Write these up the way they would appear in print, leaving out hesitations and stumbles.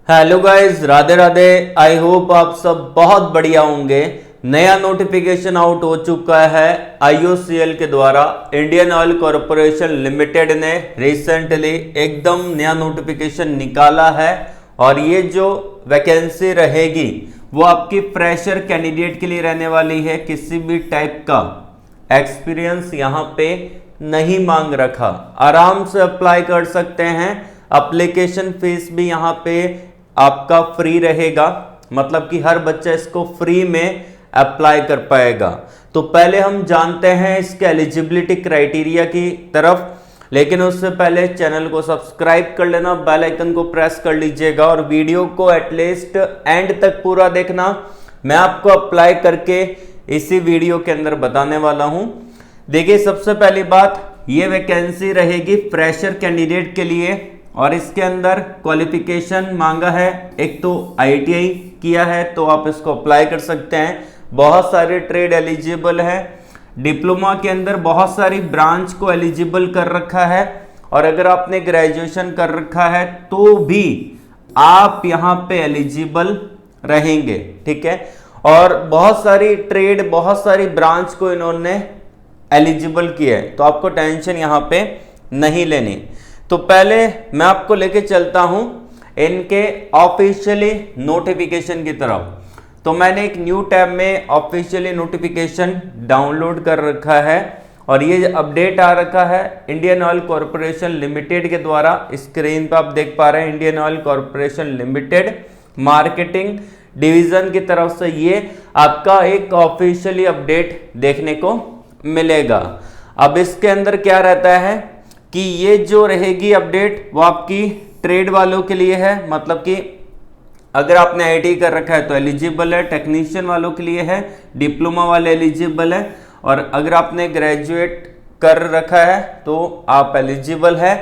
Hello guys, Radhe Radhe. I hope आप सब बहुत बढ़िया होंगे। नया नोटिफिकेशन आउट हो चुका है आईओसीएल के द्वारा। इंडियन ऑयल कॉरपोरेशन लिमिटेड ने रिसेंटली एकदम नया नोटिफिकेशन निकाला है और ये जो वैकेंसी रहेगी वो आपकी फ्रेशर कैंडिडेट के लिए रहने वाली है। किसी भी टाइप का एक्सपीरियंस यहाँ पे नहीं मांग रखा, आराम से अप्लाई कर सकते हैं। एप्लीकेशन फीस भी यहाँ पे आपका फ्री रहेगा, मतलब कि हर बच्चा इसको फ्री में अप्लाई कर पाएगा। तो पहले हम जानते हैं इसके एलिजिबिलिटी क्राइटेरिया की तरफ, लेकिन उससे पहले चैनल को सब्सक्राइब कर लेना, बेल आइकन को प्रेस कर लीजिएगा और वीडियो को एटलीस्ट एंड तक पूरा देखना। मैं आपको अप्लाई करके इसी वीडियो के अंदर बताने वाला हूं। देखिए, सबसे पहली बात, ये वैकेंसी रहेगी फ्रेशर कैंडिडेट के लिए और इसके अंदर क्वालिफिकेशन मांगा है। एक तो आईटीआई किया है तो आप इसको अप्लाई कर सकते हैं। बहुत सारे ट्रेड एलिजिबल है। डिप्लोमा के अंदर बहुत सारी ब्रांच को एलिजिबल कर रखा है और अगर आपने ग्रेजुएशन कर रखा है तो भी आप यहाँ पे एलिजिबल रहेंगे, ठीक है। और बहुत सारी ट्रेड, बहुत सारी ब्रांच को इन्होंने एलिजिबल किया है, तो आपको टेंशन यहाँ पे नहीं लेनी। तो पहले मैं आपको लेके चलता हूं इनके ऑफिशियली नोटिफिकेशन की तरफ। तो मैंने एक न्यू टैब में ऑफिशियली नोटिफिकेशन डाउनलोड कर रखा है और ये अपडेट आ रखा है इंडियन ऑयल कॉरपोरेशन लिमिटेड के द्वारा। स्क्रीन पर आप देख पा रहे हैं, Indian oil corporation limited marketing division की तरफ से ये आपका एक ऑफिशियली अपडेट देखने को मिलेगा। अब इसके अंदर क्या रहता है कि ये जो रहेगी अपडेट वो आपकी ट्रेड वालों के लिए है, मतलब कि अगर आपने आईटी कर रखा है तो एलिजिबल है। टेक्नीशियन वालों के लिए है, डिप्लोमा वाले एलिजिबल है और अगर आपने ग्रेजुएट कर रखा है तो आप एलिजिबल है।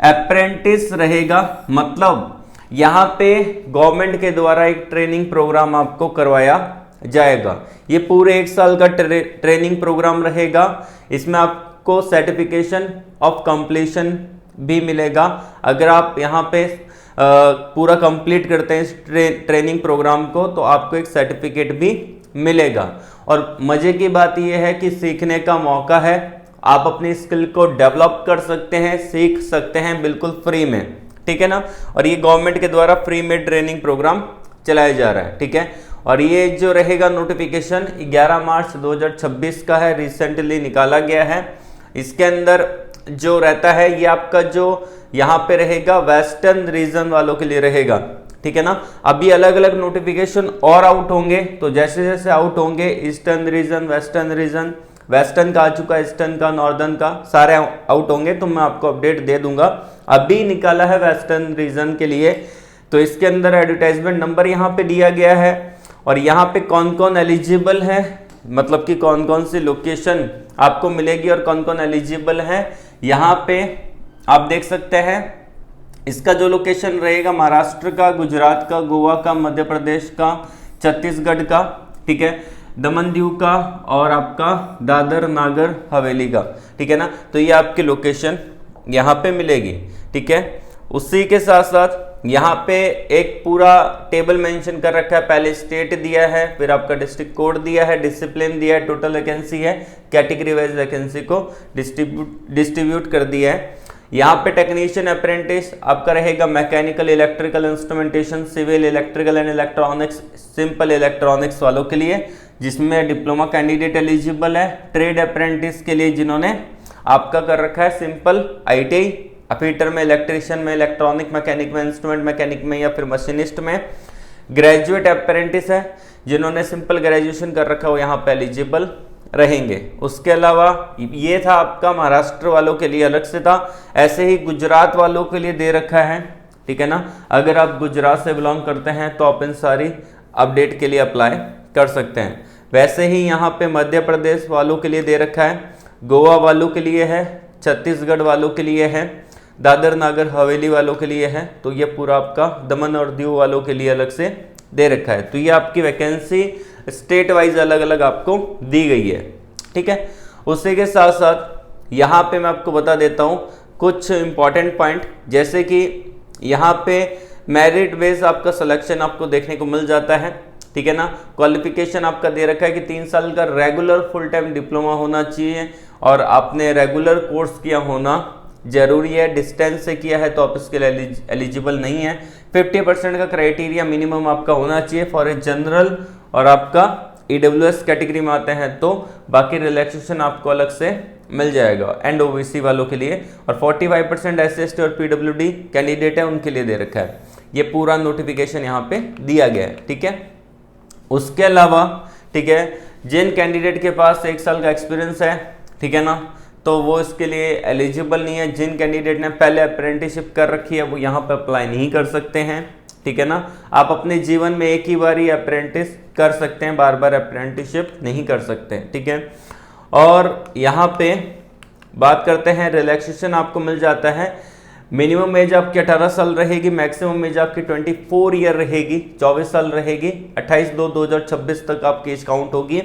अप्रेंटिस रहेगा, मतलब यहाँ पे गवर्नमेंट के द्वारा एक ट्रेनिंग प्रोग्राम आपको करवाया जाएगा। ये पूरे 1 साल का ट्रेनिंग प्रोग्राम रहेगा। इसमें आपको सर्टिफिकेशन ऑफ कंप्लीशन भी मिलेगा। अगर आप यहाँ पे पूरा कंप्लीट करते हैं इस ट्रेनिंग प्रोग्राम को तो आपको एक सर्टिफिकेट भी मिलेगा। और मजे की बात यह है कि सीखने का मौका है, आप अपनी स्किल को डेवलप कर सकते हैं, सीख सकते हैं बिल्कुल फ्री में, ठीक है ना। और ये गवर्नमेंट के द्वारा फ्री में ट्रेनिंग प्रोग्राम चलाया जा रहा है, ठीक है। और ये जो रहेगा नोटिफिकेशन 11 मार्च 2026 का है, रिसेंटली निकाला गया है। इसके अंदर जो रहता है ये आपका जो यहाँ पे रहेगा वेस्टर्न रीजन वालों के लिए रहेगा, ठीक है ना। अभी अलग अलग नोटिफिकेशन और आउट होंगे, तो जैसे जैसे आउट होंगे eastern region, western region, western का आ चुका है, ईस्टर्न का, नॉर्दर्न का, सारे आउट होंगे तो मैं आपको अपडेट दे दूंगा। अभी निकाला है वेस्टर्न रीजन के लिए, तो इसके अंदर एडवर्टाइजमेंट नंबर यहाँ पे दिया गया है और यहाँ पे कौन कौन एलिजिबल है, मतलब कि कौन कौन सी लोकेशन आपको मिलेगी और कौन कौन एलिजिबल है यहाँ पे आप देख सकते हैं। इसका जो लोकेशन रहेगा महाराष्ट्र का, गुजरात का, गोवा का, मध्य प्रदेश का, छत्तीसगढ़ का, ठीक है, दमन दीव का और आपका दादर नागर हवेली का, ठीक है ना। तो ये आपकी लोकेशन यहाँ पे मिलेगी, ठीक है। उसी के साथ साथ यहाँ पे एक पूरा टेबल मेंशन कर रखा है। पहले स्टेट दिया है, फिर आपका डिस्ट्रिक्ट कोड दिया है, डिसिप्लिन दिया है, टोटल वैकेंसी है, कैटेगरी वाइज वैकेंसी को डिस्ट्रीब्यूट कर दिया है। यहाँ पे टेक्नीशियन अप्रेंटिस आपका रहेगा mechanical, electrical instrumentation, civil, electrical and electronics, simple electronics वालों के लिए, जिसमें डिप्लोमा कैंडिडेट एलिजिबल है। ट्रेड अप्रेंटिस के लिए जिन्होंने आपका कर रखा है सिंपल आईटीआई, फिटर में, इलेक्ट्रिशियन में, इलेक्ट्रॉनिक मैकेनिक में, इंस्ट्रूमेंट मैकेनिक में या फिर मशीनिस्ट में। ग्रेजुएट अप्रेंटिस है जिन्होंने सिंपल ग्रेजुएशन कर रखा है, वो यहाँ पे एलिजिबल रहेंगे। उसके अलावा ये था आपका महाराष्ट्र वालों के लिए अलग से था, ऐसे ही गुजरात वालों के लिए दे रखा है, ठीक है ना। अगर आप गुजरात से बिलोंग करते हैं तो आप इन सारी अपडेट के लिए अप्लाई कर सकते हैं। वैसे ही यहाँ पे मध्य प्रदेश वालों के लिए दे रखा है, गोवा वालों के लिए है, छत्तीसगढ़ वालों के लिए है, दादर नागर हवेली वालों के लिए है, तो ये पूरा आपका दमन और दीव वालों के लिए अलग से दे रखा है। तो ये आपकी वैकेंसी स्टेट वाइज अलग अलग आपको दी गई है, ठीक है। उसी के साथ साथ यहाँ पे मैं आपको बता देता हूँ कुछ इंपॉर्टेंट पॉइंट, जैसे कि यहाँ पे मेरिट बेस आपका सिलेक्शन आपको देखने को मिल जाता है, ठीक है ना। क्वालिफिकेशन आपका दे रखा है कि 3 साल का रेगुलर फुल टाइम डिप्लोमा होना चाहिए और आपने रेगुलर कोर्स किया होना जरूरी है। डिस्टेंस से किया है तो आप इसके लिए एलिजिबल नहीं है। 50% का क्राइटेरिया मिनिमम आपका होना चाहिए फॉर ए जनरल, और आपका EWS कैटेगरी में आते हैं तो बाकी रिलैक्सेशन आपको अलग से मिल जाएगा एंड OBC वालों के लिए। और 45% SC/ST और PWD कैंडिडेट है उनके लिए दे रखा है। ये पूरा नोटिफिकेशन यहाँ पे दिया गया है, ठीक है। उसके अलावा, ठीक है, जिन कैंडिडेट के पास 1 साल का एक्सपीरियंस है, ठीक है ना, तो वो इसके लिए एलिजिबल नहीं है। जिन कैंडिडेट ने पहले अप्रेंटिसशिप कर रखी है वो यहाँ पे अप्लाई नहीं कर सकते हैं, ठीक है ना। आप अपने जीवन में एक ही बार ही अप्रेंटिस कर सकते हैं, बार बार अप्रेंटिसशिप नहीं कर सकते, ठीक है। और यहाँ पे बात करते हैं, रिलैक्सेशन आपको मिल जाता है। मिनिमम एज आपकी 18 साल रहेगी, मैक्सिमम एज आपकी 24 ईयर रहेगी, 24 साल रहेगी। 28/2/2026 तक आपकी एज काउंट होगी।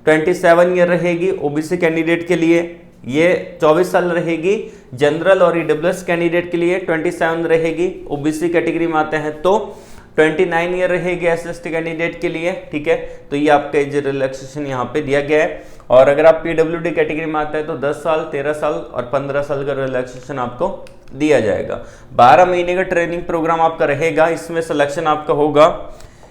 27 ईयर रहेगी OBC कैंडिडेट के लिए, ये 24 साल रहेगी। जनरल और EWS कैंडिडेट के लिए 27 रहेगी। OBC कैटेगरी में आते हैं तो 29 ईयर रहेगी SC/ST कैंडिडेट के लिए, ठीक है। तो ये आपका एज रिलैक्सेशन यहाँ पे दिया गया है। और अगर आप PWD कैटेगरी में आते हैं तो 10 साल, 13 साल और 15 साल का रिलैक्सेशन आपको दिया जाएगा। 12 महीने का ट्रेनिंग प्रोग्राम आपका रहेगा, इसमें सिलेक्शन आपका होगा।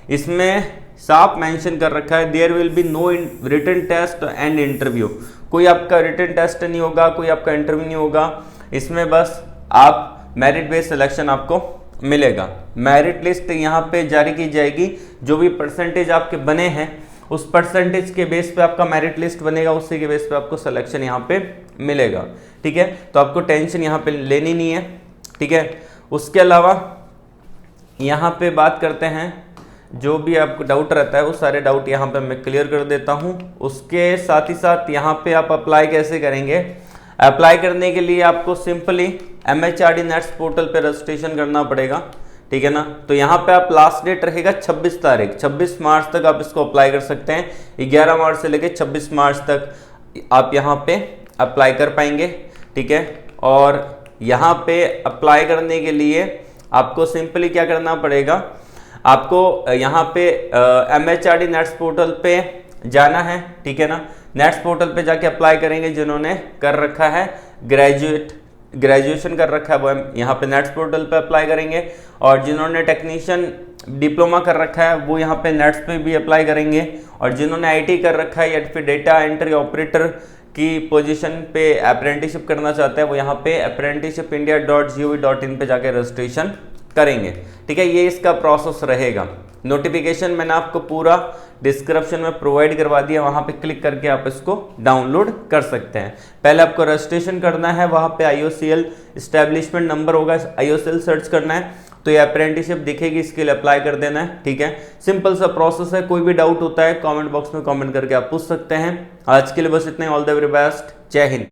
इसमें साफ मेंशन कर रखा है, there will be no written test and interview. कोई आपका रिटन टेस्ट नहीं होगा, कोई आपका इंटरव्यू नहीं होगा। इसमें बस आप मेरिट बेस्ड सिलेक्शन आपको मिलेगा। मेरिट लिस्ट यहाँ पे जारी की जाएगी, जो भी परसेंटेज आपके बने हैं उस परसेंटेज के बेस पे आपका मेरिट लिस्ट बनेगा, उसी के बेस पे आपको सिलेक्शन यहाँ पे मिलेगा, ठीक है। तो आपको टेंशन यहाँ पे लेनी नहीं है, ठीक है। उसके अलावा यहाँ पे बात करते हैं, जो भी आपको डाउट रहता है वो सारे डाउट यहाँ पे मैं क्लियर कर देता हूँ। उसके साथ ही साथ यहाँ पे आप अप्लाई कैसे करेंगे। अप्लाई करने के लिए आपको सिंपली MHRD नेट्स पोर्टल पे रजिस्ट्रेशन करना पड़ेगा, ठीक है ना। तो यहाँ पे आप लास्ट डेट रहेगा 26 तारीख, 26 मार्च तक आप इसको अप्लाई कर सकते हैं। 11 मार्च से लेकर 26 मार्च तक आप यहाँ पे अप्लाई कर पाएंगे, ठीक है। और यहाँ पे अप्लाई करने के लिए आपको सिंपली क्या करना पड़ेगा, आपको यहाँ पे MHRD नेट्स पोर्टल पे जाना है, ठीक है ना। नेट्स पोर्टल पे जाके अप्लाई करेंगे। जिन्होंने कर रखा है ग्रेजुएशन कर रखा है वो यहाँ पे नेट्स पोर्टल पे अप्लाई करेंगे, और जिन्होंने टेक्नीशियन डिप्लोमा कर रखा है वो यहाँ पे नेट्स पे भी अप्लाई करेंगे, और जिन्होंने IT कर रखा है या फिर डेटा एंट्री ऑपरेटर की पोजीशन पे अप्रेंटिसशिप करना चाहते हैं वो यहाँ पे apprenticeshipindia.gov.in पे जाके रजिस्ट्रेशन करेंगे, ठीक है। ये इसका प्रोसेस रहेगा। नोटिफिकेशन मैंने आपको पूरा डिस्क्रिप्शन में प्रोवाइड करवा दिया, वहां पे क्लिक करके आप इसको डाउनलोड कर सकते हैं। पहले आपको रजिस्ट्रेशन करना है, वहां पे IOCL एस्टेब्लिशमेंट नंबर होगा, IOCL सर्च करना है तो ये अप्रेंटिसशिप दिखेगी, इसके लिए अप्लाई कर देना है, ठीक है। सिंपल सा प्रोसेस है। कोई भी डाउट होता है कमेंट बॉक्स में कमेंट करके आप पूछ सकते हैं। आज के लिए बस इतना ही। All the very best. जय हिंद।